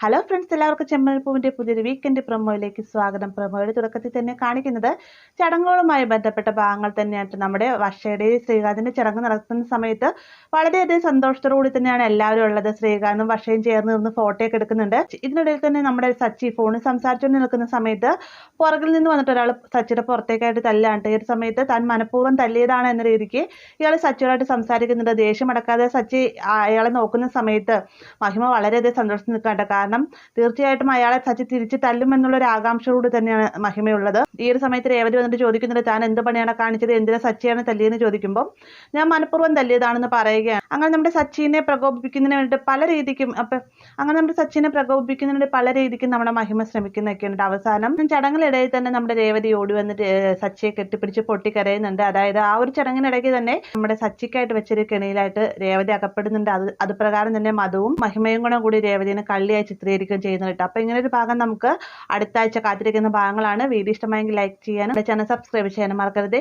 Hello friends, എല്ലാവർക്കും ചെമ്മൽപ്പൂവിൻ്റെ പുതിയൊരു weekend പ്രൊമോയിലേക്ക് സ്വാഗതം. പ്രൊമോയുടെ തുടക്കത്തിൽ തന്നെ കാണിക്കുന്നത് ചടങ്ങുകളുമായി ബന്ധപ്പെട്ട ഭാഗങ്ങൾ തന്നെയാണ്. നമ്മുടെ വർഷയുടെയും ശ്രീകാന്തിൻ്റെ ചടങ്ങ് നടത്തുന്ന സമയത്ത് വളരെയധികം സന്തോഷത്തോടുകൂടി തന്നെയാണ് എല്ലാവരും ഉള്ളത്. ശ്രീകാന്തും വർഷയും ചേർന്ന് നിന്ന് ഫോട്ടോയൊക്കെ എടുക്കുന്നുണ്ട്. ഇതിനിടയിൽ തന്നെ നമ്മുടെ സച്ചി ഫോണിൽ സംസാരിച്ചുകൊണ്ട് നിൽക്കുന്ന സമയത്ത് പുറകിൽ നിന്ന് വന്നിട്ട് ഒരാൾ സച്ചിയുടെ പുറത്തേക്കായിട്ട് തല്ലാണ്. ഈ ഒരു സമയത്ത് താൻ മനഃപൂർവ്വം തല്ലിയതാണ് എന്ന രീതിക്ക് ഇയാൾ സച്ചിയോടായിട്ട് സംസാരിക്കുന്നുണ്ട്. ദേഷ്യം അടക്കാതെ സച്ചി അയാളെ നോക്കുന്ന സമയത്ത് മഹിമ വളരെയധികം സന്തോഷിച്ച് നിൽക്കാണ്ട്. കാരണം തീർച്ചയായിട്ടും അയാളെ സച്ചി തിരിച്ച് തല്ലുമെന്നുള്ള ഒരു ആകാംക്ഷയോട് തന്നെയാണ് മഹിമയുള്ളത്. ഈ ഒരു സമയത്ത് രേവതി വന്നിട്ട് ചോദിക്കുന്നുണ്ട്, താൻ എന്ത് പണിയാണ് കാണിച്ചത്, എന്തിനാ സച്ചിയാണ് തല്ലിയെന്ന് ചോദിക്കുമ്പോൾ ഞാൻ മനഃപൂർവ്വം തല്ലിയതാണെന്ന് പറയുകയാണ്. അങ്ങനെ നമ്മുടെ സച്ചിനെ പ്രകോപിപ്പിക്കുന്നതിന് വേണ്ടിയിട്ട് പല രീതിക്കും നമ്മുടെ മഹിമ ശ്രമിക്കുന്നൊക്കെയുണ്ട്. അവസാനം ചടങ്ങിനിടയിൽ തന്നെ നമ്മുടെ രേവതി ഓടി വന്നിട്ട് സച്ചിയെ കെട്ടിപ്പിടിച്ച് പൊട്ടിക്കരയുന്നുണ്ട്. അതായത് ആ ഒരു ചടങ്ങിനിടയ്ക്ക് തന്നെ നമ്മുടെ സച്ചിക്കായിട്ട് വെച്ചൊരു കെണിയിലായിട്ട് രേവതി അകപ്പെടുന്നുണ്ട്. അത് പ്രകാരം തന്നെ മധുവും മഹിമയും കൂടി രേവതിനെ കള്ളിയായി ചിത്രീകരിക്കുകയും ചെയ്യുന്നുണ്ട്. അപ്പൊ ഇങ്ങനെ ഒരു ഭാഗം നമുക്ക് അടുത്ത ആഴ്ച കാത്തിരിക്കുന്ന ഭാഗങ്ങളാണ്. വീഡിയോ ഇഷ്ടമായെങ്കിൽ ലൈക്ക് ചെയ്യാനും ചാനൽ സബ്സ്ക്രൈബ് ചെയ്യാനും മറക്കരുത്.